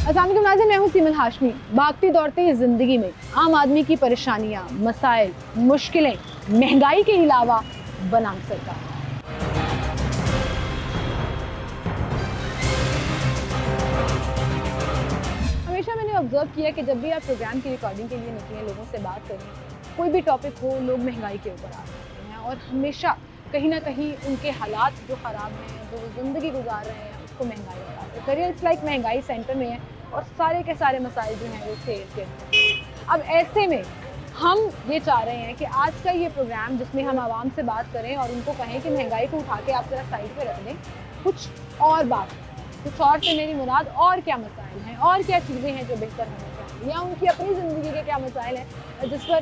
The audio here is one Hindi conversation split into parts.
अस्सलाम वालेकुम नाज़रीन, मैं हूँ सीमन हाशमी। भागती दौड़ती ज़िंदगी में आम आदमी की परेशानियाँ, मसाइल, मुश्किलें, महंगाई के अलावा बनाम सरकार। हमेशा मैंने ऑब्जर्व किया कि जब भी आप प्रोग्राम की रिकॉर्डिंग के लिए निकलें, लोगों से बात करें, कोई भी टॉपिक हो, लोग महंगाई के ऊपर आ जाते हैं और हमेशा कहीं ना कहीं उनके हालात जो ख़राब हैं, जो ज़िंदगी गुजार रहे हैं, उसको महंगाई लगाते हैं। करियर इट्स लाइक महंगाई सेंटर में है और सारे के सारे मसाइल जो हैं वो फेस करते हैं। अब ऐसे में हम ये चाह रहे हैं कि आज का ये प्रोग्राम जिसमें हम आवाम से बात करें और उनको कहें कि महंगाई को उठा के आप जरा साइड पे रख दें, कुछ और बात, कुछ और से मेरी मुराद और क्या मसाइल हैं और क्या चीज़ें हैं जो बेहतर होनी चाहिए, या उनकी अपनी ज़िंदगी के क्या मसाइल हैं जिस पर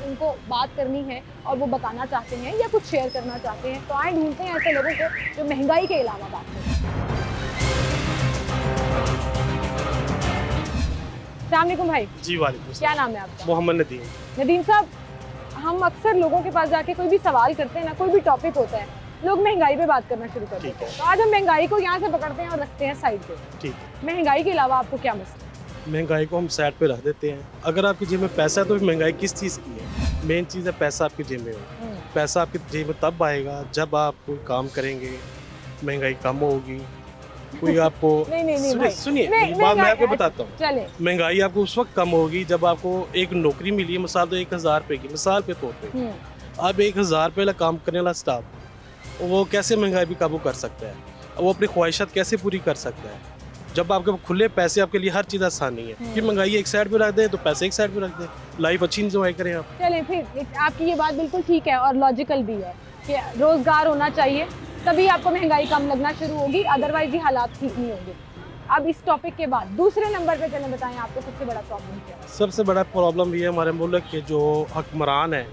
उनको बात करनी है और वो बताना चाहते हैं या कुछ शेयर करना चाहते हैं। तो आए ढूंढते हैं ऐसे लोगों को जो महंगाई के अलावा बात करें। अस्सलामुअलैकुम भाई। जी वालेकुम। क्या नाम है आपका? मोहम्मद नदीम। नदीम साहब, हम अक्सर लोगों के पास जाके कोई भी सवाल करते हैं ना, कोई भी टॉपिक होता है, लोग महंगाई पे बात करना शुरू कर देते हैं। तो आज हम महंगाई को यहाँ से पकड़ते हैं और रखते हैं साइड पे। ठीक है। महंगाई के अलावा आपको क्या मसला? महंगाई को हम साइड पे रख देते हैं। अगर आपकी जेब में पैसा है तो महंगाई किस चीज़ की है? मेन चीज़ है पैसा आपकी जेब में हो। पैसा आपकी जेब में तब आएगा जब आप कोई काम करेंगे, महंगाई कम होगी। कोई आपको सुनिए बात मैं आपको बताता हूँ। चले, महंगाई आपको उस वक्त कम होगी जब आपको एक नौकरी मिली है, मिसाल तो 1000 रुपये की, मिसाल पे तौर पे अब 1000 रुपये काम करने वाला स्टाफ वो कैसे महंगाई भी काबू कर सकता है? वो अपनी ख्वाहिशात कैसे पूरी कर सकता है? जब आपके खुले पैसे, आपके लिए हर चीज़ आसानी है कि महंगाई एक साइड पे रख दें तो पैसे एक साइड पे रख दें, लाइफ अच्छी इंजॉय करें आप। चलें फिर, आपकी ये बात बिल्कुल ठीक है और लॉजिकल भी है कि रोज़गार होना चाहिए, तभी आपको महंगाई कम लगना शुरू होगी, अदरवाइज ही हालात ठीक नहीं होंगे। अब इस टॉपिक के बाद दूसरे नंबर पे चलें, बताएं आपको सबसे बड़ा प्रॉब्लम क्या है? सबसे बड़ा प्रॉब्लम ये है हमारे मुल्क के जो हुक्मरान है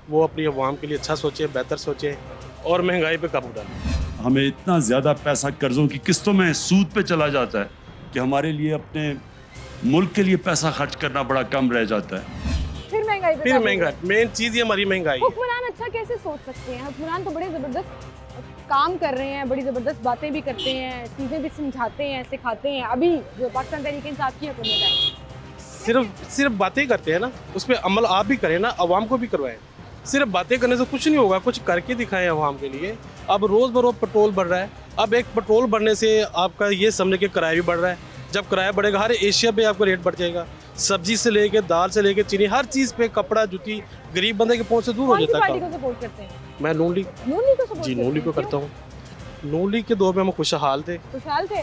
वो अपनी अवाम के लिए अच्छा सोचे, बेहतर सोचे और महंगाई पे काबू डालें। हमें इतना ज़्यादा पैसा कर्ज़ों की किस्तों में सूद पे चला जाता है कि हमारे लिए अपने मुल्क के लिए पैसा खर्च करना बड़ा कम रह जाता है। फिर महंगाई पे फिर महंगाई, मेन चीज़ ही हमारी महंगाई। हुक्मरान अच्छा कैसे सोच सकते हैं? हुक्मरान तो बड़े ज़बरदस्त काम कर रहे हैं, बड़ी ज़बरदस्त बातें भी करते हैं, चीज़ें भी समझाते हैं, सिखाते हैं। अभी जो पाकिस्तान तहरीक इंसाफ की हुकूमत है, सिर्फ बातें करते हैं ना, उस पर अमल आप भी करें ना, अवाम को भी करवाएं। सिर्फ बातें करने से कुछ नहीं होगा, कुछ करके दिखाएं अवाम के लिए। अब रोज़ बरोज़ पेट्रोल बढ़ रहा है, अब एक पेट्रोल बढ़ने से आपका ये समझे कि किराया भी बढ़ रहा है। जब किराया बढ़ेगा हर एशिया पे आपका रेट बढ़ जाएगा, सब्जी से लेके दाल से लेके चीनी, हर चीज़ पे, कपड़ा, जूती, गरीब बंदे के पहुंच से दूर हो जाता है। कौन सी पार्टी को सपोर्ट करते हैं? मैं नून लीग जी, नून लीग को करता हूँ। नून लीग के दौर में हम खुशहाल थे।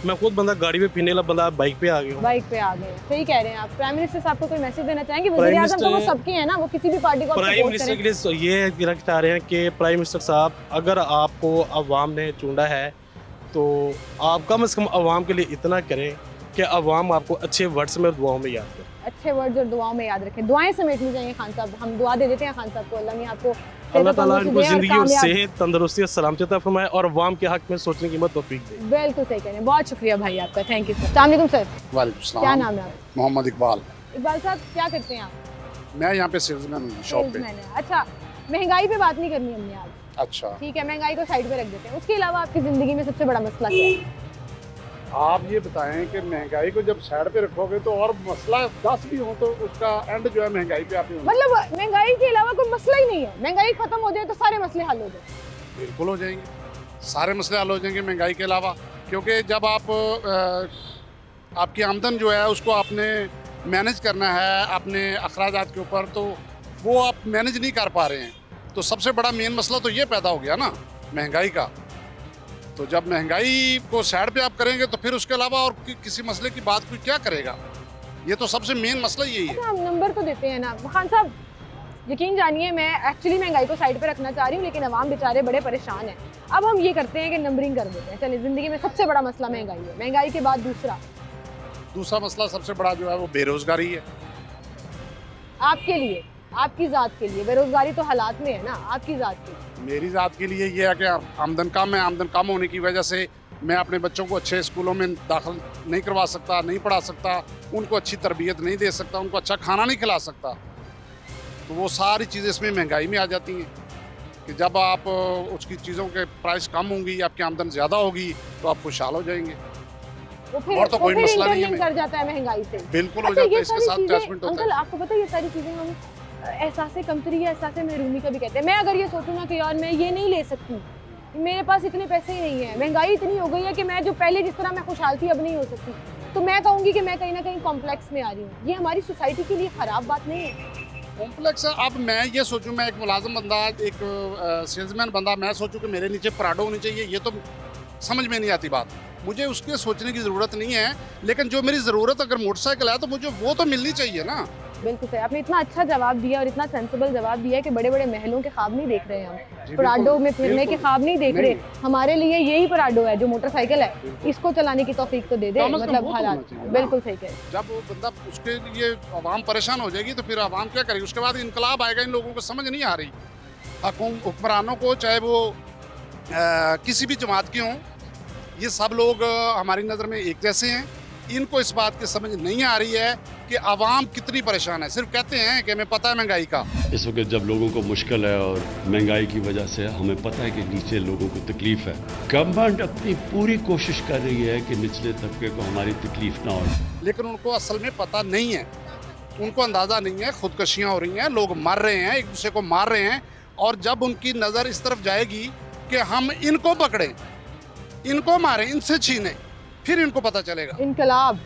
मैं खुद बंदा गाड़ी पे पीने वाला बंदा बाइक पे आ गया। बाइक पे आ गए, सही कह रहे हैं आप। प्राइम मिनिस्टर साहब को कोई मैसेज देना चाहेंगे? वज़ीर आज़म तो वो सबके हैं ना, वो किसी भी पार्टी को प्राइम मिनिस्टर के लिए ये कहना चाह रहे हैं कि प्राइम मिनिस्टर साहब, अगर आपको अवाम ने चुना है तो आप कम से कम अवाम के लिए इतना करें कि अवाम आपको अच्छे वर्ड्स में, दुआओं में याद करें। अच्छे वर्ड्स और दुआओं में याद रखें। दुआएं समेटनी चाहिए खान साहब। हम दुआ दे देते हैं खान साहब को, अल्लाह ने आपको अल्लाह ताला इनको ज़िंदगी और सेहत, तंदुरुस्ती और सलामती अता फरमाए और अवाम के हक में सोचने की हिम्मत तौफीक दे। बिल्कुल सही कह रहे हैं, बहुत शुक्रिया भाई आपका, थैंक यू सर। अस्सलाम वालेकुम सर। वालेकुम सलाम। क्या नाम है आपका? मोहम्मद इकबाल। इकबाल साहब, क्या करते हैं आप? मैं यहाँ पे सेल्समैन हूँ, शॉप पे। अच्छा, महंगाई पे बात नहीं करनी हमने आज। अच्छा ठीक है, महंगाई को साइड पे रख देते हैं। उसके अलावा आपकी ज़िंदगी में सबसे बड़ा मसला क्या है? आप ये बताएं कि महंगाई को जब साइड पे रखोगे तो और मसला 10 भी हो तो उसका एंड जो है महंगाई पे आती है। मतलब महंगाई के अलावा कोई मसला ही नहीं है? महंगाई खत्म हो जाए तो सारे मसले हल हो जाए? बिल्कुल हो जाएंगे, सारे मसले हल हो जाएंगे महंगाई के अलावा। क्योंकि जब आप आपकी आमदन जो है उसको आपने मैनेज करना है अपने अखराजात के ऊपर, तो वो आप मैनेज नहीं कर पा रहे हैं, तो सबसे बड़ा मेन मसला तो ये पैदा हो गया ना, महंगाई का। तो जब महंगाई को साइड पे आप करेंगे तो फिर उसके अलावा और किसी मसले की बात कोई क्या करेगा? ये तो सबसे मेन मसला यही है। अच्छा, हम नंबर तो देते हैं ना खान साहब, यकीन जानिए मैं एक्चुअली महंगाई को साइड पे रखना चाह रही हूँ, लेकिन अवाम बेचारे बड़े परेशान हैं। अब हम ये करते हैं कि नंबरिंग कर देते हैं। चलिए, ज़िंदगी में सबसे बड़ा मसला महंगाई है, महंगाई के बाद दूसरा मसला सबसे बड़ा जो है वो बेरोजगारी है। आपके लिए, आपकी ज़ात के लिए बेरोजगारी तो हालात में है ना, आपकी ज़ात के लिए? मेरी ज़ात के लिए ये है कि आमदन कम है, आमदन कम होने की वजह से मैं अपने बच्चों को अच्छे स्कूलों में दाखिल नहीं करवा सकता, नहीं पढ़ा सकता, उनको अच्छी तरबियत नहीं दे सकता, उनको अच्छा खाना नहीं खिला सकता। तो वो सारी चीज़ें इसमें महंगाई में आ जाती हैं कि जब आप उसकी चीज़ों के प्राइस कम होंगी, आपकी आमदन ज़्यादा होगी तो आप खुशहाल हो जाएंगे। और तो कोई मसला नहीं है, कर जाता है महंगाई से, बिल्कुल हो अच्छा, जाता है, ये इसके सारी साथ चीजें अटैचमेंट होता अंकल है। आपको पता है ये सारी चीजें हम एहसास कमतरी या एहसास महरूमी का भी कहते हैं। मैं अगर ये सोचूं ना कि यार मैं ये नहीं ले सकती, मेरे पास इतने पैसे ही नहीं है, महंगाई इतनी हो गई है कि मैं जो पहले जिस तरह मैं खुशहाल थी अब नहीं हो सकती, तो मैं कहूँगी कि मैं कहीं ना कहीं कॉम्प्लेक्स में आ रही हूँ। ये हमारी सोसाइटी के लिए ख़राब बात नहीं है। कॉम्प्लेक्स है। अब मैं ये सोचूं, मैं एक मुलाजिम बंदा, एक सेल्समैन बंदा, मैं सोचूं कि मेरे नीचे पराडो होनी चाहिए, ये तो समझ में नहीं आती बात। मुझे उसके सोचने की ज़रूरत नहीं है, लेकिन जो मेरी ज़रूरत अगर मोटरसाइकिल है तो मुझे वो तो मिलनी चाहिए ना। बिल्कुल सही, आपने इतना अच्छा जवाब दिया और इतना सेंसिबल जवाब दिया है कि बड़े बड़े महलों के ख्वाब नहीं देख रहे हैं हम, पराडो में फिरने के ख्वाब नहीं देख रहे। हमारे लिए यही पराडो है जो मोटरसाइकिल है, इसको चलाने की तौफीक तो दे दे, मतलब हालात। बिल्कुल सही कह रहे हैं। जब वो बंदा, उसके लिए आवाम परेशान हो जाएगी तो फिर आवाम क्या करेगी? उसके बाद इनकलाब आएगा। इन लोगों को समझ नहीं आ रही, हुक्मरानों को, चाहे वो किसी भी जमात के हों, ये सब लोग हमारी नज़र में एक जैसे हैं। इनको इस बात की समझ नहीं आ रही है कि आवाम कितनी परेशान है। सिर्फ कहते हैं कि हमें पता है महंगाई का। इस वक्त जब लोगों को मुश्किल है और महंगाई की वजह से हमें पता है कि नीचे लोगों को तकलीफ है, गवर्नमेंट अपनी पूरी कोशिश कर रही है कि निचले तबके को हमारी तकलीफ ना हो, लेकिन उनको असल में पता नहीं है, उनको अंदाज़ा नहीं है। खुदकशियाँ हो रही हैं, लोग मर रहे हैं, एक दूसरे को मार रहे हैं, और जब उनकी नज़र इस तरफ जाएगी कि हम इनको पकड़ें, इनको मारें, इनसे छीनें, फिर इनको पता चलेगा। इनकलाब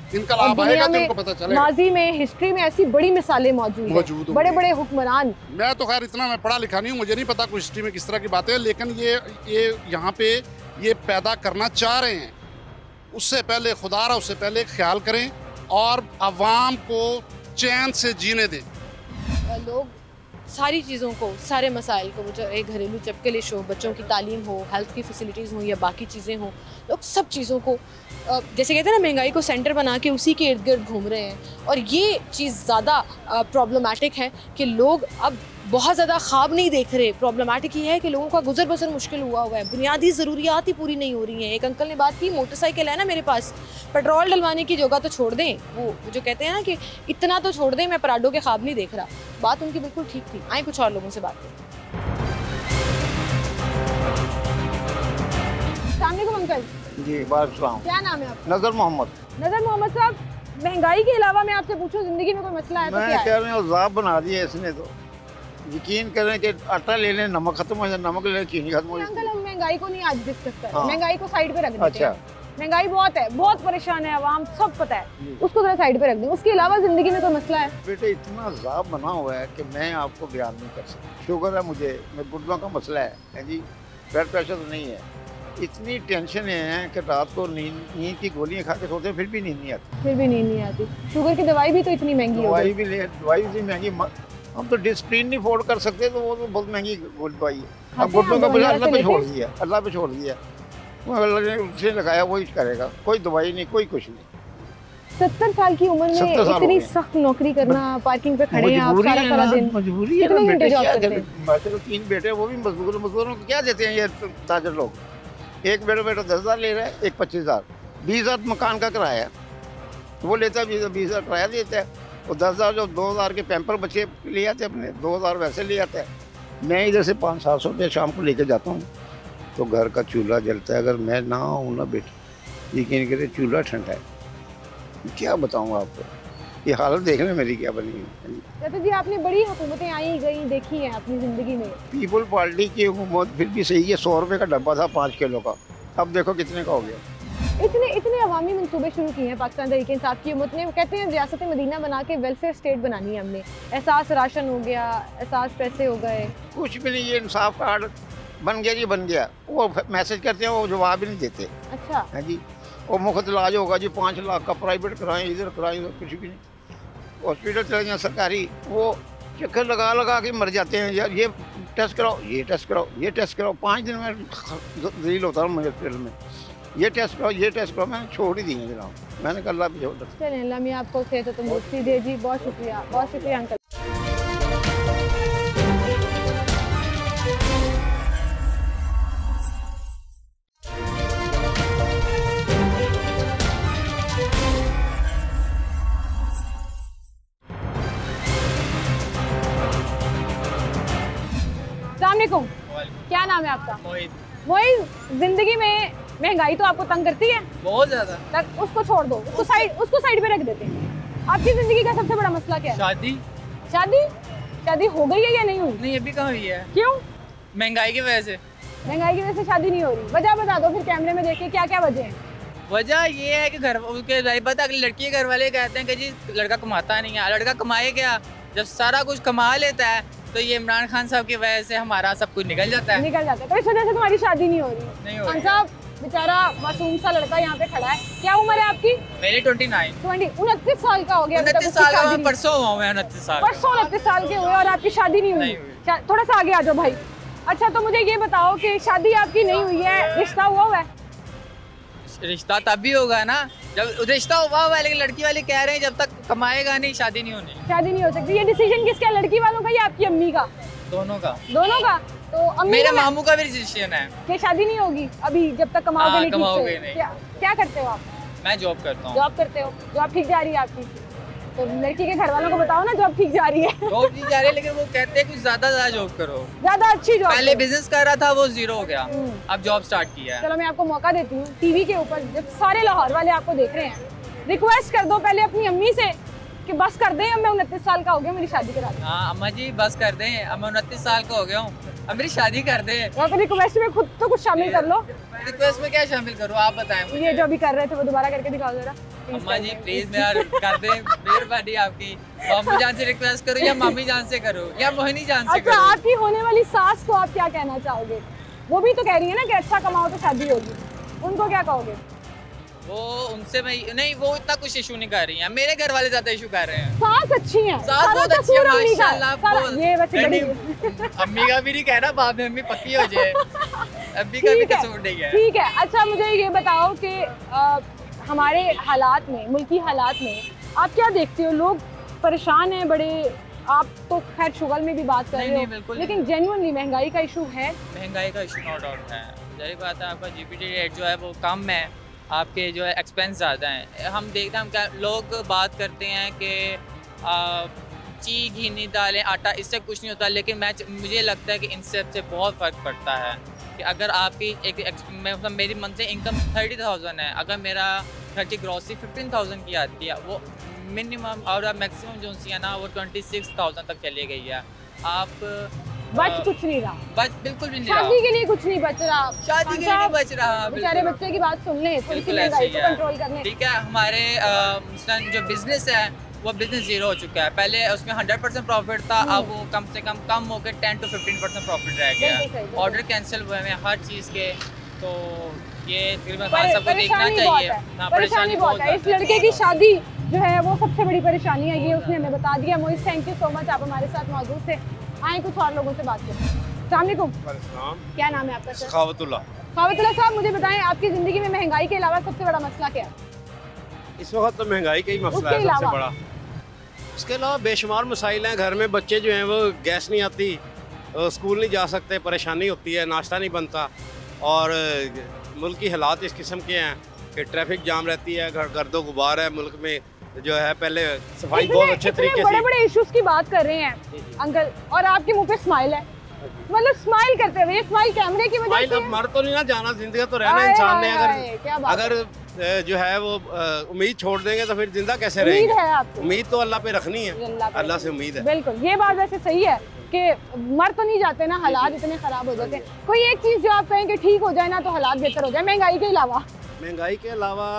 आएगा तो इनको पता चलेगा। माजी में, हिस्ट्री में ऐसी बड़ी मिसालें मौजूद हैं, बड़े बड़े हुक्मरान। मैं तो खैर इतना मैं पढ़ा लिखा नहीं हूँ, मुझे नहीं पता कुछ हिस्ट्री में किस तरह की बातें हैं, लेकिन ये यहाँ पे ये पैदा करना चाह रहे हैं। उससे पहले खुदारा, उससे पहले ख्याल करें और आवाम को चैन से जीने दें। लोग सारी चीज़ों को, सारे मसाइल को, चाहे घरेलू चपकलिश हो, बच्चों की तालीम हो, हेल्थ की फैसिलिटीज़ हो या बाकी चीज़ें हों, लोग सब चीज़ों को जैसे कहते हैं ना, महंगाई को सेंटर बना के उसी के इर्द गिर्द घूम रहे हैं। और ये चीज़ ज़्यादा प्रॉब्लमेटिक है कि लोग अब बहुत ज़्यादा ख्वाब नहीं देख रहे। प्रॉब्लमेटिक ये है कि लोगों का गुजर बसर मुश्किल हुआ है, बुनियादी ज़रूरियात ही पूरी नहीं हो रही हैं। एक अंकल ने बात की, मोटरसाइकिल है ना मेरे पास, पेट्रोल डलवाने की जगह तो छोड़ दें, वो जो कहते हैं ना कि इतना तो छोड़ दें, मैं पराडो के ख्वाब नहीं देख रहा। बात उनकी बिल्कुल ठीक थी। आए कुछ और लोगों से बात करें। अस्सलामुअलैकुम अंकल। जी वालेकुम। क्या नाम है आपका? नजर मोहम्मद। नजर मोहम्मद साहब, महंगाई के अलावा मैं आपसे पूछूं, जिंदगी में कोई मसला है तो क्या मैं है? कह रहा हूँ ज़ाब बना दिया इसने तो। यकीन करें कि आटा ले लें, नमक खत्म हो जाए, नमक ले लें, चीनी खत्म हो अंकल जाए। हम महंगाई को नहीं आज डिस्कस कर रहे, हाँ। महंगाई को साइड पे रख देते अच्छा। हैं। महंगाई बहुत है, बहुत परेशान है आवाम, सब पता है, उसको जरा साइड पे रख दें। उसके अलावा जिंदगी में कोई मसला है? बेटे इतना ज़ाब बना हुआ है कि मैं आपको बयान नहीं कर सकता। शुगर है मुझे, मैं गुर्दों का मसला है जी, ब्लड प्रेशर तो नहीं है। इतनी टेंशन है कि रात को नींद की गोलियां खा के सोते हैं, फिर भी नींद नहीं आती। फिर भी नींद नहीं आती। शुगर की दवाई भी तो इतनी महंगी हो गई। दवाई भी महंगी। हम तो डिस्प्लिन नहीं अफोर्ड कर सकते, तो वो तो बहुत महंगी दवाई है। अब खाते गुर्दों का हैं, बोला दवाइयाँ अल्लाह पे से छोड़ लेके? दिया, अल्लाह पे छोड़ दिया। वो अल्लाह ने उसे लगाया, वही करेगा। कोई दवाई नहीं, कोई कुछ नहीं। 70 साल की उम्र में 70 साल हो इतनी गए। सख्त नौकरी करना, पार्किंग पे खड़े हैं आप मजबूरी सारा है सारा ना, दिन। मजबूरी है ना। कितने घंटे बेटे जॉब क्या करते करें? मेरे तो 3 बेटे, वो भी मजदूर। मजदूरों को क्या देते हैं ये ताजर लोग? एक बेटा 10,000 ले रहा है, एक 25,000। 20,000 मकान का किराया है, वो लेता है 20,000 किराया देता है। और 10,000 जो 2,000 के पैम्पर बच्चे ले आते हैं अपने, 2,000 वैसे ले आता है। मैं इधर से 500-700 रुपये शाम को लेके जाता हूँ, तो घर का चूल्हा जलता है। अगर मैं ना हूँ ना बेटे, यकीन करें चूल्हा ठंडा है। क्या बताऊँ आपको, ये हालत देख रहे मेरी क्या बनी है। चाचा जी, आपने बड़ी हुकूमतें आई गई देखी हैं अपनी ज़िंदगी में। पीपल पार्टी की हुकूमत फिर भी सही है। 100 रुपये का डब्बा था 5 किलो का, अब देखो कितने का हो गया। इतने अवामी मनसूबे शुरू किए हैं पाकिस्तान तहरीक इंसाफ की हुकूमत ने। वो कहते हैं रियासत मदीना बना के वेलफेयर स्टेट बनानी है हमने। एहसास राशन हो गया, एहसास पैसे हो गए, कुछ भी नहीं। ये इंसाफ कार्ड बन गया जी, बन गया। वो मैसेज करते हैं, वो जवाब भी नहीं देते। अच्छा है जी। वो मुफ्त इलाज होगा जी, 5 लाख का, प्राइवेट कराएं, इधर कराएं, कुछ भी नहीं। हॉस्पिटल चले जाएँ सरकारी, वो चक्कर लगा लगा के मर जाते हैं। यार ये टेस्ट कराओ, ये टेस्ट कराओ, ये टेस्ट कराओ। 5 दिन में जलील होता हूँ मुझे हॉस्पिटल में। ये टेस्ट कराओ, ये टेस्ट कराओ। मैंने छोड़ ही दी है जनाब। मैंने कहा अल्लाह पे छोड़ दो। चलें, अल्लाह मियां आपको सेहत और तंदुरुस्ती दे जी। बहुत शुक्रिया अंकल। अस्सलामुअलैकुम। क्या नाम है आपका? मोइज़। जिंदगी में महंगाई तो आपको तंग करती है बहुत ज्यादा। उसको छोड़ दो, उसको साइड पे रख देते हैं। आपकी जिंदगी का सबसे बड़ा मसला क्या है? शादी। शादी शादी हो गई है या नहीं हुई? नहीं, अभी कहाँ हुई है। क्यों? महंगाई की वजह से। महंगाई की वजह से शादी नहीं हो रही? वजह बता दो फिर कैमरे में देख के, क्या क्या वजह है? वजह ये है कि घर उनके पता लड़की के घर वाले कहते हैं कि जी लड़का कमाता नहीं है। लड़का कमाए क्या, जब सारा कुछ कमा लेता है तो ये इमरान खान साहब की वजह से हमारा सब कुछ निकल जाता है। तो इस वजह से तुम्हारी शादी नहीं हो रही? नहीं हो खान रही। साहब बेचारा मासूम सा लड़का यहाँ पे खड़ा है, क्या उम्र है आपकी? मेरी 29। 29 साल का हो गया। 29 साल का मैं परसों हुआ हूँ। 29 साल परसों 29 साल के हुए और आपकी शादी नहीं हुई? थोड़ा सा आगे आ जाओ भाई। अच्छा तो मुझे ये बताओ कि शादी आपकी नहीं हुई है, रिश्ता हुआ है? रिश्ता तब भी होगा ना जब रिश्ता हुआ हुआ है, लेकिन लड़की वाले कह रहे हैं जब तक कमाएगा नहीं शादी नहीं होनी। शादी नहीं हो सकती। ये डिसीजन किसका, लड़की वालों का या आपकी अम्मी का? दोनों का। दोनों का? तो अम्मी मेरे का मामू का भी डिसीजन है कि शादी नहीं होगी अभी जब तक कमाओगे हाँ, नहीं ठीक कमाओगे से। नहीं। क्या करते हो आप? मैं जॉब करता हूँ। जॉब करते हो? जॉब ठीक जा रही है आपकी? तो लड़की के घर वालों को बताओ ना जॉब ठीक जा रही है। जॉब ठीक जा रही है, लेकिन वो कहते हैं कुछ ज्यादा जॉब करो। ज्यादा अच्छी जॉब। पहले बिजनेस कर रहा था, वो जीरो हो गया, हम्म। अब जॉब स्टार्ट किया है। चलो मैं आपको मौका देती हूँ, टीवी के ऊपर जब सारे लाहौर वाले आपको देख रहे हैं, रिक्वेस्ट कर दो पहले अपनी अम्मी से कि बस कर दें, अब मैं 29 साल का हो गया, मेरी शादी करा दें। हाँ अम्मा जी बस कर दें, अब मैं 29 साल का हो गया हूँ, अब मेरी शादी कर दें। या फिर रिक्वेस्ट में खुद तो कुछ शामिल कर लो। रिक्वेस्ट में क्या शामिल करूँ आप बताएं मुझे। ये जो अभी कर रहे थे वो दोबारा करके दिखाओ जरा। अम्मा जी प्लीज यार कर दें, मेहरबानी आपकी। अम्मी जान से रिक्वेस्ट करो या मामी जान से करो या मोहिनी जान से अच्छा करो। आपकी होने वाली सास को आप क्या कहना चाहोगे? वो भी तो कह रही है ना कि अच्छा कमाओ तो शादी होगी, उनको क्या कहोगे? वो उनसे मैं नहीं, वो इतना कुछ इशू नहीं कर रही है, मेरे घर वाले ज्यादा इशू कर रहे हैं। सास अच्छी हैं, सास सारा बहुत अच्छी है कसूर अम्मी का। माशाल्लाह। सारा- ये वैसे बड़ी अम्मी का भी नहीं कहना, बाद में अम्मी पक्की हो जाए। अम्मी का भी ठीक है, कसूर नहीं है। ठीक है। अच्छा मुझे ये बताओ कि हमारे हालात में, मुल्की हालात में आप क्या देखते हो? लोग परेशान हैं बड़े, आप तो खैर शुगल में भी बात कर नहीं, रहे नहीं, हो, बिल्कुल लेकिन जेन्युइनली महंगाई का इशू है। महंगाई का इशू नो डाउट है, जाहिर बात है। आपका जीपीटी रेट जो है वो कम है, आपके जो है एक्सपेंस ज़्यादा हैं। हम देखते हैं, हम क्या लोग बात करते हैं कि घी दालें आटा इससे कुछ नहीं होता, लेकिन मुझे लगता है कि इन सब से बहुत फ़र्क पड़ता है। कि अगर आपकी मतलब मेरी मंथली इनकम 30,000 है, अगर मेरा घर की ग्रॉसरी 15,000 की आती है, वो मिनिमम और मैक्सिमम जो सी है ना वो 26,000 तक चली गई है। आप बच कुछ नहीं रहा, बच बिल्कुल भी नहीं रहा, शादी के लिए कुछ नहीं बच रहा, शादी के लिए नहीं बच रहा। बेचारे बच्चे की बात सुन लें, थोड़ी सी बिल्कुल ऐसे महंगाई ही को है। कंट्रोल कर लें। ठीक है, हमारे मसलन जो बिजनेस है वो बिजनेस जीरो हो चुका है। पहले उसमें 100% प्रॉफिट था, अब वो कम से कम होकर 10 to 15% प्रॉफिट रह गया बिल्कुल सही, बिल्कुल। ऑर्डर कैंसिल हुए हैं हर चीज़ के, तो ये तकरीबन पर- सबको देखना परेशानी चाहिए। बहुत है, हाँ, परेशानी बहुत है। इस ज़्यादा लड़के की शादी जो है वो सबसे बड़ी परेशानी है, ये उसने हमें बता दिया। मोइस थैंक यू सो मच, आप हमारे साथ मौजूद थे। आए कुछ और लोगों से बात करें। अस्सलाम वालेकुम, क्या नाम है आपका सर? सखावतुल्लाह। खावतुल्लाह साहब, मुझे बताएं आपकी ज़िंदगी में महंगाई के अलावा सबसे बड़ा मसला क्या है? इस वक्त तो महंगाई का ही मसला उसके है सबसे अलावा? बड़ा। उसके अलावा बेशुमार मसाइल हैं। घर में बच्चे जो हैं वो गैस नहीं आती, स्कूल नहीं जा सकते, परेशानी होती है, नाश्ता नहीं बनता, और मुल्क की हालात इस किस्म के हैं कि ट्रैफिक जाम रहती है, गर्दो गुबार है मुल्क में जो है। पहले सफाई बहुत अच्छे तरीके बड़े से, बड़े इश्यूज की बात कर रहे हैं अंकल, और आपके मुंह पे स्माइल है, मतलब स्माइल करते हुए। स्माइल कैमरे की वजह स्माइल से अब मर तो नहीं ना जाना, जिंदगी तो रहना आए, इंसान ने। आए, आए, क्या बात अगर जो है वो उम्मीद छोड़ देंगे तो फिर जिंदा कैसे उम्मीद रहेंगे? है आपको? उम्मीद तो अल्लाह पे रखनी है, अल्लाह पे अल्लाह से उम्मीद है। बिल्कुल, ये बात वैसे सही है कि मर तो नहीं जाते ना, हालात इतने खराब हो जाते हैं। कोई एक चीज जो आप कहें कि ठीक हो जाए ना तो हालात बेहतर हो जाए, महंगाई के अलावा? महंगाई के अलावा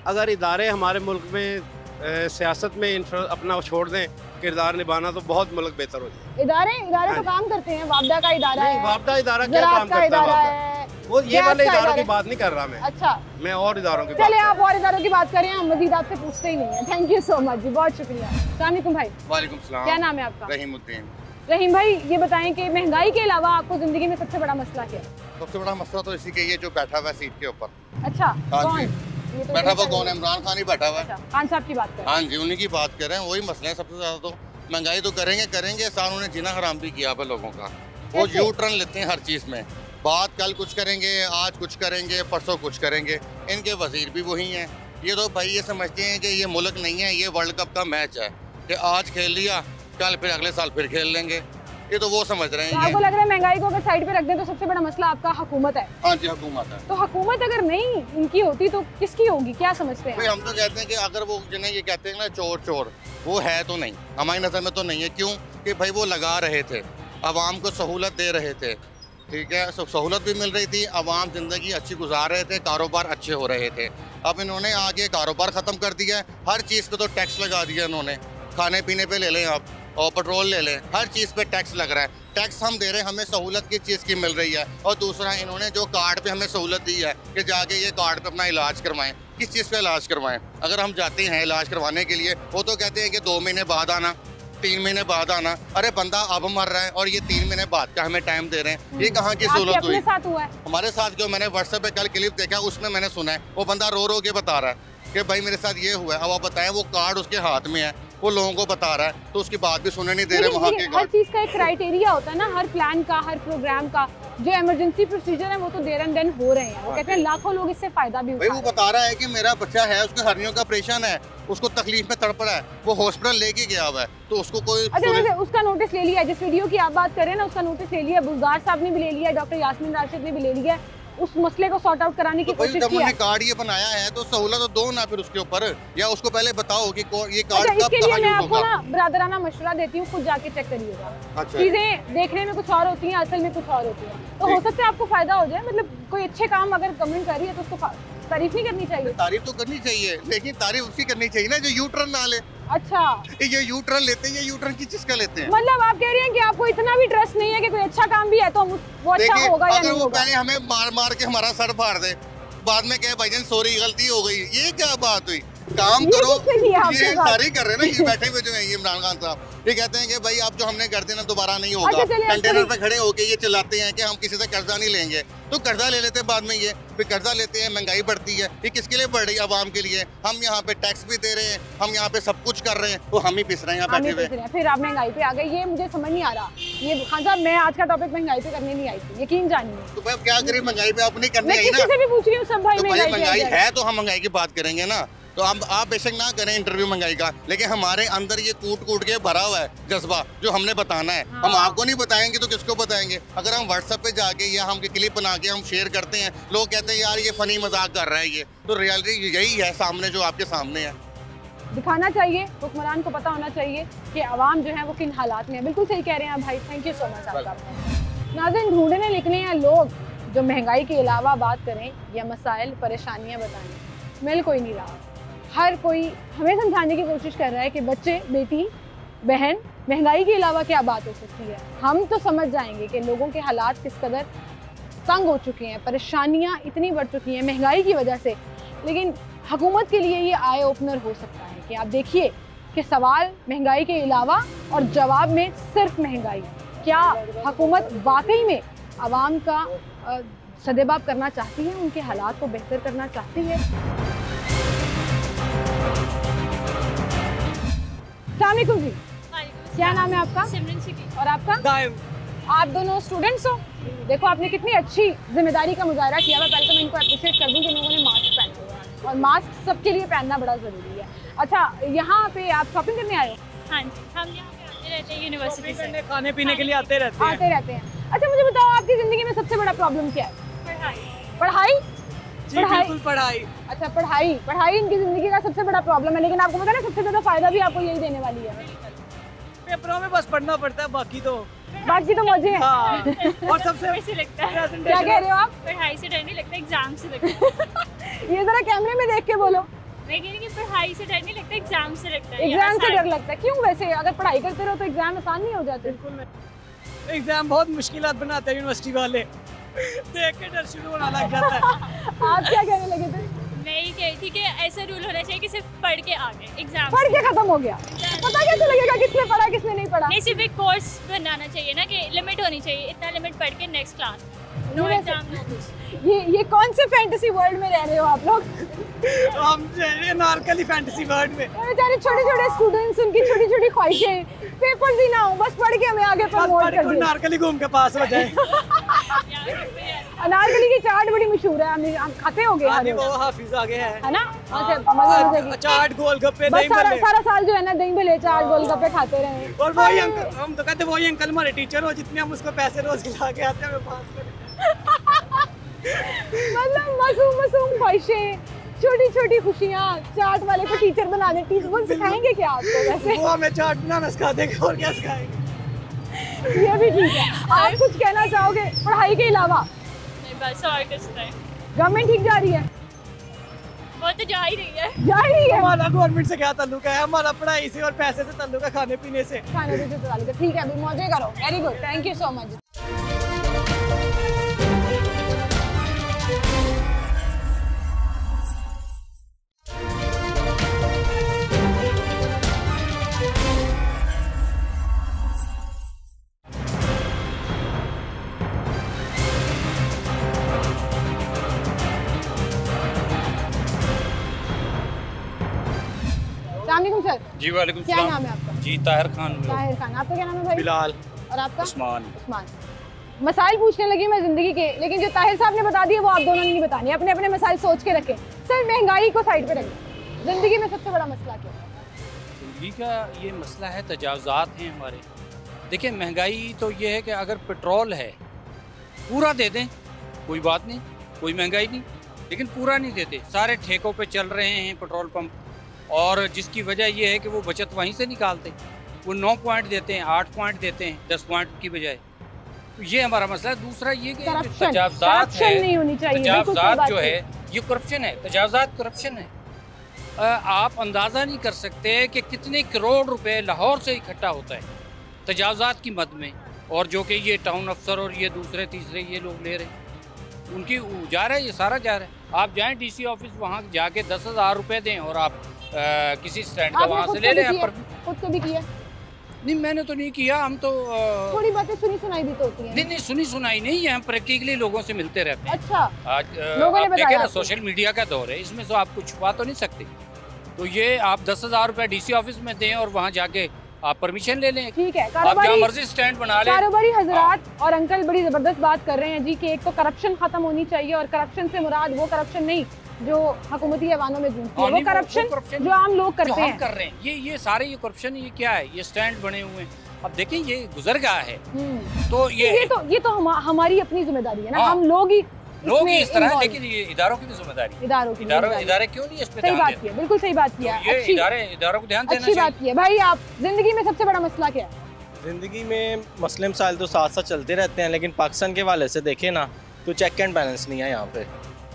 अगर इदारे हमारे मुल्क में सियासत में अपना छोड़ दें किरदार निभाना, तो बहुत मुल्क बेहतर हो जाए। इदारे तो काम करते हैं, वापदा का इदारा नहीं, है, वापदा इदारा क्या ज़राअत काम का करता इदारा है? वापदा? है, वो ये गैस वाले का इदारों की इदारा बात नहीं कर रहा मैं, अच्छा मैं और इदारों की बात चले कर रहा आप और इदारों की बात करें, हम मजीद आपसे पूछते ही नहीं है। थैंक यू सो मच जी, बहुत शुक्रिया। अस्सलाम वालेकुम भाई, वालेकुम सलाम। क्या नाम है आपका? रहीमुद्दीन। रहीम भाई, ये बताएं कि महंगाई के अलावा आपको जिंदगी में सबसे बड़ा मसला क्या है? सबसे बड़ा मसला तो इसी के ये जो बैठा हुआ है सीट के ऊपर। अच्छा, हाँ कौन? जी। ये तो बैठा हुआ देखा कौन है? नहीं। इमरान खान ही बैठा हुआ है। अच्छा, खान साहब की बात करें। हाँ जी, उन्हीं की बात कर रहे हैं, वही मसला है सबसे ज्यादा। तो महंगाई तो करेंगे साथ, उन्होंने जीना हराम भी किया है लोगों का। वो कैसे? यू टर्न लेते हैं हर चीज़ में, बात कल कुछ करेंगे, आज कुछ करेंगे, परसों कुछ करेंगे। इनके वजीर भी वही हैं। ये तो भाई ये समझते हैं कि ये मुल्क नहीं है, ये वर्ल्ड कप का मैच है कि आज खेल लिया, कल फिर अगले साल फिर खेल लेंगे। ये तो वो समझ रहे तो हैं। आपको लग रहा है महंगाई को अगर साइड पे रख दें तो सबसे बड़ा मसला आपका हुकूमत है? हाँ जी, हुकूमत है। तो हुकूमत अगर नहीं इनकी होती तो किसकी होगी, क्या समझते हैं? हम तो कहते हैं कि अगर वो जिन्हें ये कहते हैं ना चोर चोर, वो है तो नहीं, हमारी नज़र में तो नहीं है। क्यों कि भाई वो लगा रहे थे, आवाम को सहूलत दे रहे थे, ठीक है, सहूलत भी मिल रही थी, आवाम ज़िंदगी अच्छी गुजार रहे थे, कारोबार अच्छे हो रहे थे। अब इन्होंने आगे कारोबार ख़त्म कर दिया है, हर चीज़ पे तो टैक्स लगा दिया इन्होंने। खाने पीने पे ले लें आप और पेट्रोल ले लें, हर चीज़ पे टैक्स लग रहा है। टैक्स हम दे रहे हैं, हमें सहूलत की चीज़ की मिल रही है। और दूसरा इन्होंने जो कार्ड पे हमें सहूलत दी है कि जाके ये कार्ड पे अपना इलाज करवाएं। किस चीज़ का इलाज करवाएं? अगर हम जाते हैं इलाज करवाने के लिए, वो तो कहते हैं कि 2 महीने बाद आना, 3 महीने बाद आना। अरे बंदा अब मर रहा है और ये 3 महीने बाद का हमें टाइम दे रहे हैं, ये कहाँ की सहूलत हुई? साथ हुआ है हमारे साथ जो मैंने व्हाट्सएप पे कल क्लिप देखा उसमें मैंने सुना है, वो बंदा रो रो के बता रहा है कि भाई मेरे साथ ये हुआ है। अब आप बताएं, वो कार्ड उसके हाथ में है, वो लोगों को बता रहा है, तो उसकी बात भी सुनने नहीं दे रहे वहाँ के। हर चीज का एक क्राइटेरिया होता है ना, हर प्लान का, हर प्रोग्राम का। जो इमरजेंसी प्रोसीजर है वो तो देर एंड देन हो रहे हैं। वो कहते हैं लाखों लोग इससे फायदा भी उठा रहे हैं। वो बता रहा है कि मेरा बच्चा है, उसके हर्नियों का ऑपरेशन है, उसको तकलीफ में तड़प रहा है, वो हॉस्पिटल लेके गया हुआ है, तो उसको कोई अच्छा उसका नोटिस ले लिया, जिस वीडियो की आप बात कर रहे हैं ना उसका नोटिस ले लिया, बुज़दार साहब ने भी ले लिया, डॉक्टर यास्मीन राशिद ने भी ले लिया, उस मसले को सॉर्ट आउट कराने की कोशिश की है। कार्ड ये बनाया है तो सहूलत तो दो ना फिर उसके ऊपर, या उसको पहले बताओ कि ये कार्ड अच्छा, इसके लिए मैं आपको ना बरादराना मशवरा देती हूँ, खुद जाके चेक करिएगा। अच्छा। चीजें देखने में कुछ और होती हैं, असल में कुछ और होती है, तो हो सकता है आपको फायदा हो जाए। मतलब कोई अच्छे काम अगर गवर्नमेंट कर रही है तो उसको तारीफ नहीं करनी चाहिए? तारीफ तो करनी चाहिए, लेकिन तारीफ उसकी करनी चाहिए ना जो यू टर्न ना ले। अच्छा, ये यू टर्न लेते हैं, ये यू टर्न की चीज का लेते हैं। मतलब आप कह रहे हैं कि आपको इतना भी ट्रस्ट नहीं है कि कोई अच्छा काम भी है तो वो अच्छा होगा या नहीं होगा? पहले हमें मार मार के हमारा सर फाड़ दे, बाद में कहे भाईजान सॉरी गलती हो गई, ये क्या बात हुई? काम करो, ये सारी कर रहे हैं ना, ये बैठे हुए जो है ये इमरान खान साहब, ये कहते हैं कि भाई आप जो हमने कर देना दोबारा नहीं होगा। कंटेनर पे खड़े होके ये चिल्लाते हैं कि हम किसी से कर्जा नहीं लेंगे, तो कर्जा ले लेते हैं बाद में, ये फिर कर्जा लेते हैं, महंगाई बढ़ती है। ये किसके लिए बढ़ रही है? आवाम के लिए। हम यहाँ पे टैक्स भी दे रहे हैं, हम यहाँ पे सब कुछ कर रहे हैं, तो हम ही पिस रहे हैं यहाँ बैठे हुए। फिर आप महंगाई पे आ गए, ये मुझे समझ नहीं आ रहा। ये खान साहब, मैं आज का टॉपिक महंगाई पे करने नहीं आई थी, यकीन जानिए। तो भाई क्या करें, महंगाई पे अपनी करनी आई ना। मैं किसी से भी पूछ रही हूँ, सब भाई महंगाई है तो हम महंगाई की बात करेंगे ना। तो आप बेशक ना करें इंटरव्यू महंगाई का, लेकिन हमारे अंदर ये कूट कूट के भरा हुआ है जज्बा जो हमने बताना है। हम आपको नहीं बताएंगे तो किसको बताएंगे? अगर हम व्हाट्सएप पे जाके या हम क्लिप बना के हम शेयर करते हैं, लोग कहते हैं यार ये फनी मजाक कर रहा है ये, तो रियलिटी यही है सामने, जो आपके सामने है। दिखाना चाहिए, हुक्मरान को पता होना चाहिए कि आवाम जो है वो किन हालात में है। बिल्कुल सही कह रहे हैं भाई, थैंक यू सो मच आपका। नाज़रीन, ढूंढने निकले हैं लोग जो महंगाई के अलावा बात करें या मसाइल परेशानियाँ बताएं, मिल कोई नहीं रहा। हर कोई हमें समझाने की कोशिश कर रहा है कि बच्चे, बेटी, बहन, महंगाई के अलावा क्या बात हो सकती है। हम तो समझ जाएंगे कि लोगों के हालात किस कदर तंग हो चुके हैं, परेशानियां इतनी बढ़ चुकी हैं महंगाई की वजह से। लेकिन हुकूमत के लिए ये आई ओपनर हो सकता है कि आप देखिए कि सवाल महंगाई के अलावा और जवाब में सिर्फ महंगाई। क्या हुकूमत वाकई में आवाम का सदेबाब करना चाहती है, उनके हालात को बेहतर करना चाहती है? अस्सलामुअलैकुम जी, क्या नाम है आपका? सिमरन सिटी। और आपका? गायब। आप दोनों स्टूडेंट्स हो? देखो आपने कितनी अच्छी जिम्मेदारी का मुजाहरा किया। मैं पहले तो मैं इनको अप्रिशिएट कर दूं कि लोगों ने मास्क पहने हुए हैं, और मास्क सबके लिए पहनना बड़ा ज़रूरी है। अच्छा, यहाँ पे आप शॉपिंग करने आए हो? हाँ जी, हम यहाँ पे आते रहते हैं यूनिवर्सिटी से, खाने पीने के लिए आते रहते हैं। अच्छा, मुझे बताओ आपकी ज़िंदगी में सबसे बड़ा प्रॉब्लम क्या है? पढ़ाई। जी बिल्कुल, पढ़ाई। अच्छा, पढ़ाई इनकी ज़िंदगी का सबसे बड़ा प्रॉब्लम है। लेकिन आपको पता है सबसे ज़्यादा फ़ायदा भी आपको यही देने वाली है। पेपरों में बस पढ़ना पड़ता है, बाकी तो मौजे हैं। हाँ। और सबसे से लगता है, क्या कह रहे हो आप? पढ़ाई से डर नहीं लगता, एग्जाम से लगता है। ये जरा कैमरे में देख के बोलो। मैं कह रही कि पढ़ाई से डर नहीं लगता, एग्जाम से लगता है। एग्जाम से डर लगता है? क्यों? वैसे अगर पढ़ाई करते रहो तो एग्जाम आसान नहीं हो जाते? बिल्कुल, एग्जाम बहुत मुश्किलात बनाते हैं यूनिवर्सिटी वाले, देख के डर शुरू होने लग जाता है। आप क्या कहने लगे थे? मैं ये कही थी कि ऐसा रूल होना चाहिए कि सिर्फ पढ़ के आ गए, एग्जाम पढ़ के खत्म हो गया। पता कैसे लगेगा किसने पढ़ा किसने नहीं पढ़ा? नहीं, सिर्फ एक कोर्स बनाना चाहिए ना कि लिमिट होनी चाहिए, इतना लिमिट पढ़ के next class, no exam no कुछ। ये कौन से फैंटेसी वर्ल्ड में रह रहे हो आप लोग? हम नारकली फैंटेसी वर्ल्ड में। बेचारे छोटे-छोटे स्टूडेंट्स, उनकी छोटी-छोटी ख्वाहिशें, पेपर्स ही ना हो, बस पढ़ के हमें आगे प्रमोट कर दो। नारकली घूम के पास हो जाए। अनारकली की चाट बड़ी मशहूर है, हम खाते होंगे हाँ, वो हाफिज आगे है ना? चाट गोलगप्पे बस सारा साल जो है ना दही भले चाट गोलगप्पे खाते रहे। और वही अंकल, हम तो कहते वही अंकल हमारे टीचर हो, जितने हम उसको पैसे रोज खिला के आते हैं पास में। मतलब मासूम ख्वाहिशें, छोटी छोटी खुशियाँ, चाट वाले को टीचर बनाने, टीचर को सिखाएंगे क्या आपको? वैसे वो हमें चाट बनाना सिखा देंगे और क्या सिखाएंगे। ये भी ठीक है। आप कुछ कहना चाहोगे पढ़ाई के अलावा? नहीं बस और कुछ नहीं। गवर्नमेंट ठीक जा रही है? वो तो जा ही रही है। जा ही है। हमारा गवर्नमेंट से क्या ताल्लुक है, हमारा पढ़ाई से और पैसे से ताल्लुक है, खाने पीने से। खाने पीने से ताल्लुक है, ठीक है, अभी मौजे करो। Very good, thank you so much. Sir जी वालेकुम क्या सलाम। नाम है आपका? जी ताहिर खान। ताहिर खान। आपका क्या नाम है भाई? बिलाल। और आपका? उस्मान। उस्मान। मसाइल पूछने लगी मैं जिंदगी के, लेकिन जो ताहिर साहब ने बता दिए वो आप दोनों ने नहीं बतानी, अपने अपने मसाइल सोच के रखें। सर महंगाई को साइड पे रखें, जिंदगी में सबसे बड़ा मसला क्या है? जिंदगी का ये मसला है, तजावुज़ात हैं हमारे। देखिए महंगाई तो ये है कि अगर पेट्रोल है पूरा दे दें कोई बात नहीं, कोई महंगाई नहीं, लेकिन पूरा नहीं देते, सारे ठेकों पे चल रहे हैं पेट्रोल पंप, और जिसकी वजह यह है कि वो बचत वहीं से निकालते, वो 9 पॉइंट देते हैं, 8 पॉइंट देते हैं 10 पॉइंट की बजाय। तो ये हमारा मसला है। दूसरा ये कि तजावुज़ात है, तजावुज़ात जो है ये करप्शन है, तजावुज़ात करप्शन है। आप अंदाज़ा नहीं कर सकते कि कितने करोड़ रुपए लाहौर से इकट्ठा होता है तजावुज़ात की मद में, और जो कि ये टाउन अफसर और ये दूसरे तीसरे ये लोग ले रहे हैं, उनकी जा रहा है, ये सारा जा रहा है। आप जाएं डीसी ऑफिस, वहाँ जाके 10,000 रुपये दें और आप किसी स्टैंड का वहाँ से ले लें। खुद को भी किया? नहीं मैंने तो नहीं किया, हम तो थोड़ी बातें सुनी सुनाई भी तो होती हैं। नहीं सुनी सुनाई नहीं है, हम प्रैक्टिकली लोगों से मिलते रहते हैं। अच्छा, आज लोगों ने बताया ना सोशल मीडिया का दौर है, इसमें तो आप कुछ छुपा तो नहीं सकते। तो ये आप 10,000 रुपये डीसी ऑफिस में दें और वहाँ जाके आप परमिशन ले लें। ठीक है, आप जहाँ मर्जी स्टैंड बना लें। कारोबारी हजरात और अंकल बड़ी जबरदस्त बात कर रहे हैं जी कि एक तो करप्शन खत्म होनी चाहिए, और करप्शन से मुराद वो करप्शन नहीं जो हुकूमती ऐवानों में घूमती है, वो करप्शन जो आम लोग करते हैं, कर रहे हैं। ये सारे ये करप्शन, ये क्या है, ये स्टैंड बने हुए हैं। अब देखें ये गुजरगाह है, तो ये तो हमारी अपनी जिम्मेदारी है ना, हम लोग ही इस तरह है, लेकिन ये इदारों की भी जिम्मेदारी, इदारे क्यों नहीं इस पे सही बात की है, बिल्कुल सही बात किया। ये इदारों को ध्यान देना अच्छी बात की है। भाई आप जिंदगी में सबसे बड़ा मसला क्या है? जिंदगी में मसले मसाइल तो साथ साथ चलते रहते हैं, लेकिन पाकिस्तान के हवाले से देखें ना तो चेक एंड बैलेंस नहीं है यहाँ पे।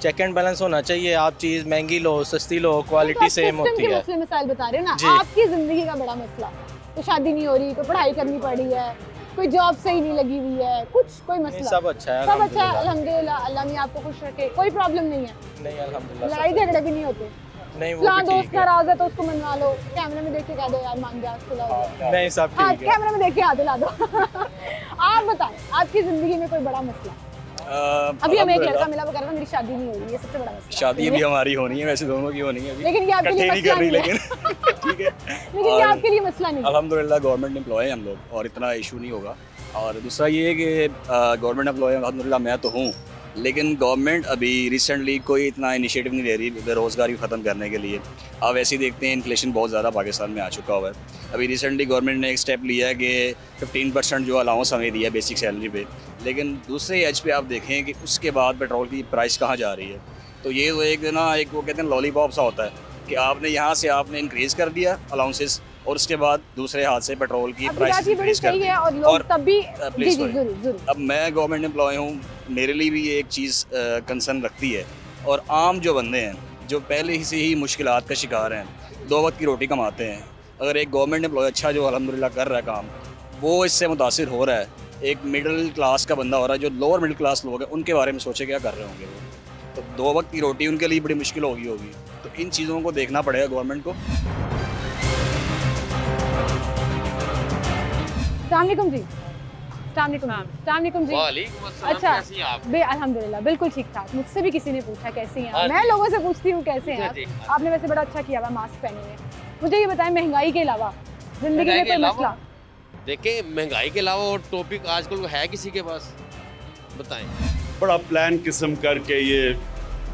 चेक एंड बैलेंस होना चाहिए, आप चीज़ महंगी लो, सस्ती लो, क्वालिटी सेम होती है। मसले मसाइल बता रहे हो ना, आपकी जिंदगी का बड़ा मसला, तो शादी नहीं हो रही, तो पढ़ाई करनी पड़ रही है, कोई जॉब सही नहीं लगी हुई है, कुछ कोई मसला? सब अच्छा है, सब अच्छा है अल्हम्दुलिल्लाह, अल्लाह मियां आपको खुश रखे, कोई प्रॉब्लम नहीं है? नहीं अल्हम्दुलिल्लाह, लड़ाई झगड़े भी नहीं होते? नहीं, वो भी दोस्त नाराज है तो उसको मनवा लो, कैमरे में देख के कह दो यार मान गया, नहीं सब ठीक है, कैमरे में देख के हाथ हिला दो। आप बताएं आपकी जिंदगी में कोई बड़ा मसला? अभी हमें एक लड़का मिला, वो कह रहा था मेरी शादी नहीं हो रही है, सबसे बड़ा मसला। शादी भी हमारी होनी है, वैसे दोनों की होनी है अभी, लेकिन ये आपके लिए मसला नहीं है। लेकिन ठीक है, लेकिन ये आपके लिए मसला नहीं है। अल्हम्दुलिल्लाह गवर्नमेंट एम्प्लॉय हैं हम लोग और इतना इशू नहीं होगा। और दूसरा ये है कि गवर्नमेंट एम्प्लॉय अल्हम्दुलिल्लाह मैं तो हूँ, लेकिन गवर्नमेंट अभी रिसेंटली कोई इतना इनिशिएटिव नहीं ले रही बेरोज़गारी को ख़त्म करने के लिए। आप ऐसे ही देखते हैं इन्फ्लेशन बहुत ज़्यादा पाकिस्तान में आ चुका हुआ है। अभी रिसेंटली गवर्नमेंट ने एक स्टेप लिया है कि 15% जो अलाउंस हमें दिया है बेसिक सैलरी पे, लेकिन दूसरे एज पे आप देखें कि उसके बाद पेट्रोल की प्राइस कहाँ जा रही है। तो ये वो एक ना एक वो कहते हैं लॉलीपॉप सा होता है कि आपने यहाँ से आपने इंक्रीज़ कर दिया अलाउंसेस और उसके बाद दूसरे हाथ से पेट्रोल की प्राइस इंक्रीज कर दी। और तब भी अब मैं गवर्नमेंट एम्प्लॉय हूँ, मेरे लिए भी ये एक चीज़ कंसर्न रखती है। और आम जो बंदे हैं जो पहले ही से ही मुश्किलात का शिकार हैं, 2 वक्त की रोटी कमाते हैं, अगर एक गवर्नमेंट एम्प्लॉय अच्छा जो अल्हम्दुलिल्लाह कर रहा है काम, वो इससे मुतासिर हो रहा है, एक मिडिल क्लास का बंदा हो रहा है, जो लोअर मिडिल क्लास लोग हैं उनके बारे में सोचे क्या कर रहे होंगे वो, तो 2 वक्त की रोटी उनके लिए बड़ी मुश्किल होगी। तो इन चीज़ों को देखना पड़ेगा गवर्नमेंट को। अस्सलामुअलैकुम जी। अस्सलामुअलैकुम जी। अच्छा अल्हम्दुलिल्लाह बिल्कुल ठीक ठाक। मुझसे भी किसी ने पूछा कैसी हैं, मैं लोगों से पूछती हूँ कैसे हैं आप। आपने वैसे बड़ा अच्छा किया हुआ मास्क पहने हुए। मुझे ये बताएं महंगाई के अलावा जिंदगी में कोई मसला? देखिए महंगाई के अलावा और टॉपिक आजकल है किसी के पास? बताएं। बड़ा प्लान किस्म करके ये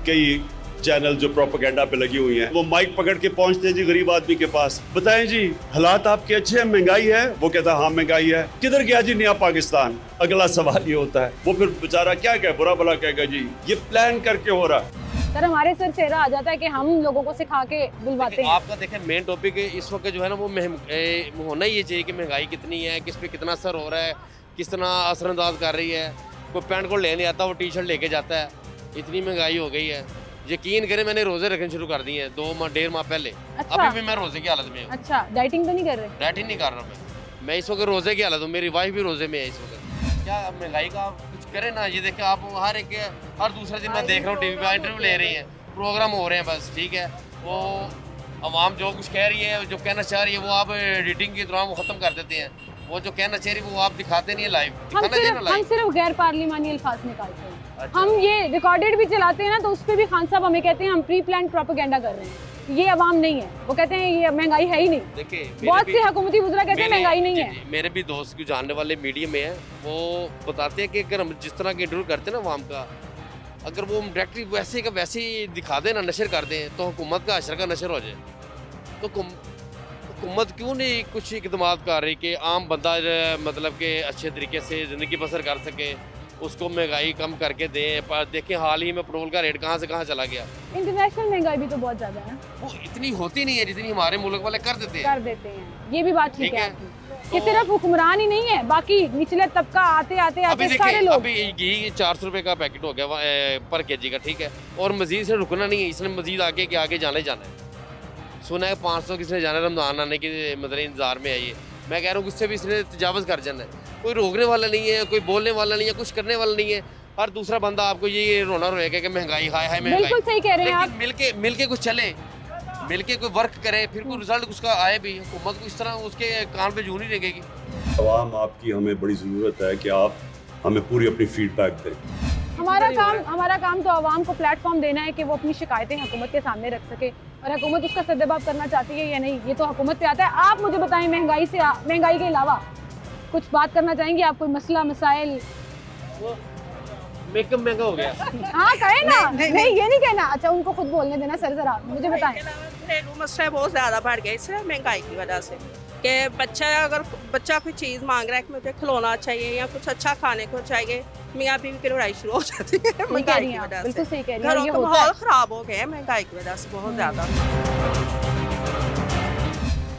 कई चैनल जो प्रोपेगेंडा पे लगी हुई हैं, वो माइक पकड़ के पहुंचते हैं जी गरीब आदमी के पास। बताएं जी, हालात आपके अच्छे हैं, महंगाई है? वो कहता है हाँ महंगाई है। किधर गया जी नया पाकिस्तान? अगला सवाल ये होता है। वो फिर बेचारा क्या कहे, बुरा भला कहेगा जी, ये प्लान करके हो रहा है। सर हमारे सर चेहरा आ जाता है कि हम लोगों को सिखा के बुलवाते हैं। आपका देखें मेन टॉपिक इस वक्त जो है ना वो होना ही ये चाहिए कि महंगाई कितनी है, किस पे कितना असर हो रहा है, किस तरह असरअंदाज कर रही है। कोई पैंट को लेने आता है वो टी शर्ट लेके जाता है, इतनी महंगाई हो गई है। यकीन करें मैंने रोजे रखने शुरू कर दिए हैं 1.5 माह पहले। अच्छा। अभी भी मैं रोजे की हालत में हूँ। अच्छा, डाइटिंग तो नहीं कर रहे? डाइटिंग नहीं कर रहा मैं इस वक्त रोजे की हालत हूँ, मेरी वाइफ भी रोजे में है इस वक्त। क्या महंगाई का कुछ करें ना, ये देखें आप हर दूसरे दिन मैं देख रहा हूँ टीवी पे इंटरव्यू ले रही है, प्रोग्राम हो रहे हैं, बस ठीक है। वो अवाम जो कुछ कह रही है, जो कहना चाह रही है, वो आप एडिटिंग के दौरान वो ख़त्म कर देते हैं। वो जो कहना चाह रही है वो आप दिखाते नहीं है लाइव। हम सिर्फ गैर पार्लिमानी अल्फाज निकालते हैं। अच्छा। हम ये रिकॉर्डेड भी चलाते हैं ना, तो उस पर भी खान साहब हमें कहते हैं हम प्री प्लान प्रोपेगेंडा कर रहे हैं। ये अवाम नहीं है, वो कहते हैं ये महंगाई है ही नहीं। देखिए बहुत से हुकूमती वज़रा कहते हैं महंगाई नहीं है। मेरे भी दोस्त जो जानने वाले मीडिया में है, वो बताते हैं कि अगर हम जिस तरह के इंटरव्यू करते हैं ना अवाम का, अगर वो डायरेक्टली वैसे का वैसे ही दिखा दें ना, नशर कर दें, तो हुकूमत का अशर का नशर हो जाए। तो हुकूमत क्यों नहीं कुछ इकदाम कर रही कि आम बंदा मतलब कि अच्छे तरीके से ज़िंदगी बसर कर सके, उसको महंगाई कम करके दें। पर देखें हाल ही में पेट्रोल का रेट कहाँ से कहाँ चला गया। इंटरनेशनल महंगाई भी तो बहुत ज़्यादा है। वो इतनी होती नहीं है जितनी हमारे मुल्क वाले कर देते हैं। ये भी बात ठीक है कि सिर्फ हुक्मरान ही नहीं है, बाकी निचले तबका आते आते सारे लोग। अभी घी 400 रुपये का पैकेट हो गया पर केजी का, ठीक है, और मजीद से रुकना नहीं है, इसने मजीद आगे जाना ही जाना है। सुना है 500 किसने जाना, रमजान आने के मतलब इंतजार में है ये। मैं कह रहा हूँ उससे भी इसने तजावज़ कर जाना है। कोई रोकने वाला नहीं है, कोई बोलने वाला नहीं है, कुछ करने वाला नहीं है। हर दूसरा बंदा आपको ये रोना रोएगा कि महंगाई हाय हाय महंगाई। बिल्कुल सही कह रहे हैं आप। मिलके कुछ चले, मिलके कोई वर्क करे, फिर कोई रिजल्ट उसका आए भी। हुकूमत को इस तरह उसके कान पे जूं नहीं लगेगी। आवाम आपकी हमें बड़ी ज़रूरत है कि आप हमें पूरी अपनी फीडबैक दें। हमारा काम तो आवाम को प्लेटफॉर्म देना है कि वो अपनी शिकायतें हुकूमत के सामने रख सके, और हुकूमत उसका सद्देबाब करना चाहती है या नहीं, ये तो हुकूमत पे आता है। आप मुझे बताएं, महंगाई के अलावा कुछ बात करना चाहेंगे आप? कोई मसला मसाइल? मेकअप महंगा हो गया। हाँ कहें ना। नहीं ये नहीं कहना। अच्छा उनको खुद बोलने देना। सर जरा मुझे बताएं। घरेलू मसला बहुत ज़्यादा बढ़ गया इससे महंगाई की वजह से, कि बच्चा कोई चीज़ मांग रहा है कि मुझे खिलौना चाहिए या कुछ अच्छा खाने को चाहिए, मियाँ बीवी की लड़ाई शुरू हो जाती है महंगाई की वजह से। घरों का माहौल ख़राब हो गया है महंगाई की वजह से बहुत ज़्यादा।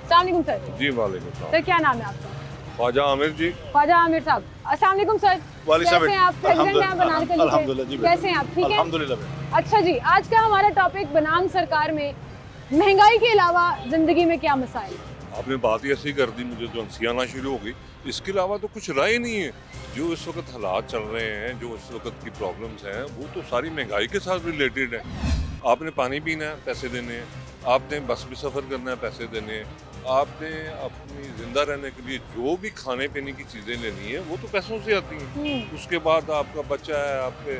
अस्सलाम वालेकुम सर। जी वालेकुम सलाम। सर क्या नाम है आपका? ख्वाजा आमिर जी। ख्वाजा आमिर साहब, अस्सलाम वालेकुम सर। कैसे हैं आप? प्रेसिडेंट हैं बनारस के। अल्हम्दुलिल्लाह जी। कैसे हैं आप? ठीक है अल्हम्दुलिल्लाह। अच्छा जी, आज का हमारा टॉपिक बनाम सरकार में महंगाई के अलावा जिंदगी में क्या मसाइल? आपने बात ही ऐसी कर दी, मुझे जो हंसी आना शुरू हो गई। इसके अलावा तो कुछ राय नहीं है। जो इस वक्त हालात चल रहे हैं, जो इस वक्त की प्रॉब्लम्स हैं, वो तो सारी महंगाई के साथ रिलेटेड है। आपने पानी पीना है, पैसे देने हैं। आपने बस में सफ़र करना है, पैसे देने हैं। आपने अपनी ज़िंदा रहने के लिए जो भी खाने पीने की चीज़ें लेनी है, वो तो पैसों से आती हैं। उसके बाद आपका बच्चा है, आपके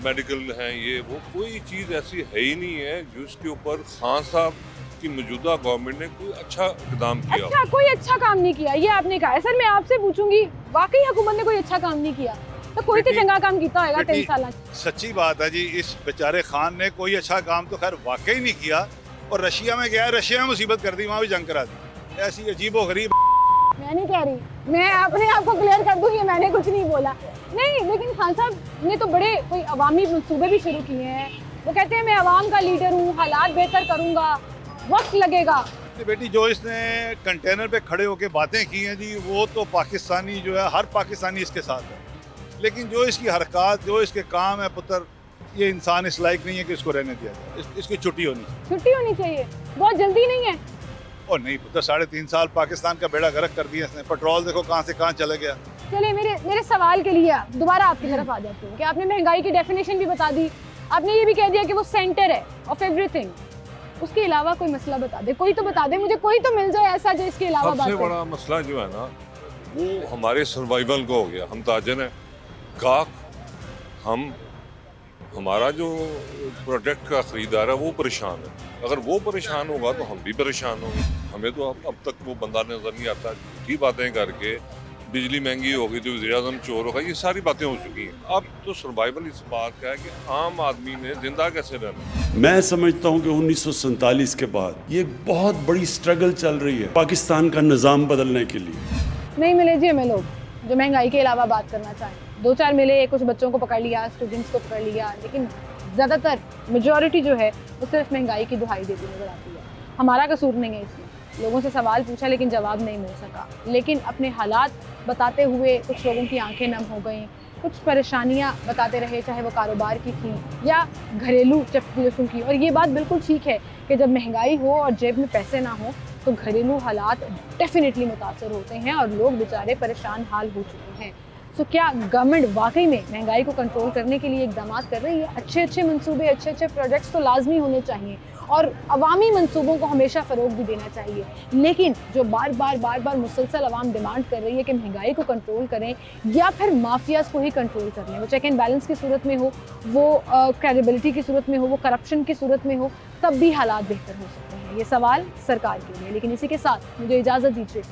मेडिकल हैं, ये वो कोई चीज़ ऐसी है ही नहीं है जिसके ऊपर खान साहब की मौजूदा गवर्नमेंट ने कोई अच्छा इक़दाम किया। अच्छा, कोई अच्छा काम नहीं किया, ये आपने कहा है। सर मैं आपसे पूछूंगी, वाकई हुकूमत ने कोई अच्छा काम नहीं किया? तो कोई तो चंगा काम किया होगा 23 साल। सच्ची बात है जी, इस बेचारे खान ने कोई अच्छा काम तो खैर वाकई नहीं किया। और रशिया में गया, रशिया में मुसीबत कर दी, वहाँ भी जंग करा दी। ऐसी अजीबोगरीब। मैं नहीं कह रही, मैं अपने आप को क्लियर कर दूँ, ये मैंने कुछ नहीं बोला। नहीं, लेकिन खान साहब ने तो बड़े कोई अवामी मंसूबे भी शुरू किए हैं। वो कहते हैं मैं अवाम का लीडर हूँ, हालात बेहतर करूँगा, वक्त लगेगा। बेटी जो इसने कंटेनर पे खड़े होके बातें की हैं जी, वो तो पाकिस्तानी जो है, हर पाकिस्तानी इसके साथ है। लेकिन जो इसकी हरकत, जो इसके काम है पुत्र, ये इंसान इस लायक नहीं है कि इसको रहने दिया जाए। इसकी छुट्टी होनी चाहिए। बहुत जल्दी नहीं है? और नहीं पुत्र, 3.5 साल पाकिस्तान का बेड़ा गर्क कर दिया इसने। पेट्रोल देखो कहाँ से कहाँ चले गया। चलिए मेरे सवाल के लिए दोबारा आपकी तरफ आ जाती हूँ कि आपने महंगाई की डेफिनेशन भी बता दी, आपने ये भी कह दिया कि वो सेंटर है ऑफ एवरीथिंग। उसके अलावा कोई मसला बता दे, कोई तो बता दे मुझे, कोई तो मिल जाए ऐसा जो इसके अलावा बात। सबसे बड़ा मसला जो है ना, वो हमारे सर्वाइवल को हो गया। हम ताजर हैं, गाहक, हमारा जो प्रोडक्ट का ख़रीदार है वो परेशान है। अगर वो परेशान होगा तो हम भी परेशान होंगे। हमें तो अब तक वो बंदा नज़र नहीं आता, झूठी बातें करके बिजली महंगी हो गई तो वज़ीर-ए-आज़म चोर होगा, ये सारी बातें हो चुकी हैं। अब तो सर्वाइवल इस बात का है कि आम आदमी ने जिंदा कैसे रहना। मैं समझता हूँ कि 1947 के बाद ये बहुत बड़ी स्ट्रगल चल रही है पाकिस्तान का निज़ाम बदलने के लिए। नहीं मिले जी हमें लोग जो महंगाई के अलावा बात करना चाहें। 2-4 मिले, कुछ बच्चों को पकड़ लिया, स्टूडेंट्स को पकड़ लिया, लेकिन ज़्यादातर मेजॉरिटी जो है वो सिर्फ महंगाई की दुहाई देती नजर आती है। हमारा कसूर नहीं है इसमें। लोगों से सवाल पूछा लेकिन जवाब नहीं मिल सका। लेकिन अपने हालात बताते हुए कुछ लोगों की आंखें नम हो गईं, कुछ परेशानियां बताते रहे, चाहे वो कारोबार की थी या घरेलू तकलीफों की। और ये बात बिल्कुल ठीक है कि जब महंगाई हो और जेब में पैसे ना हो तो घरेलू हालात डेफिनेटली मुतासर होते हैं और लोग बेचारे परेशान हाल हो चुके हैं। तो क्या गवर्नमेंट वाकई में महंगाई को कंट्रोल करने के लिए इकदाम कर रही है? अच्छे मंसूबे, अच्छे प्रोजेक्ट्स तो लाजमी होने चाहिए और अवामी मंसूबों को हमेशा फ़रोग भी देना चाहिए। लेकिन जो बार बार मुसलसल अवाम डिमांड कर रही है कि महंगाई को कंट्रोल करें या फिर माफियाज़ को ही कंट्रोल कर लें, वो चेक एंड बैलेंस की सूरत में हो, वो क्रेडिबिलिटी की सूरत में हो, वो करप्शन की सूरत में हो, तब भी हालात बेहतर हो सकते हैं। ये सवाल सरकार के लिए। लेकिन इसी के साथ मुझे इजाज़त दीजिए।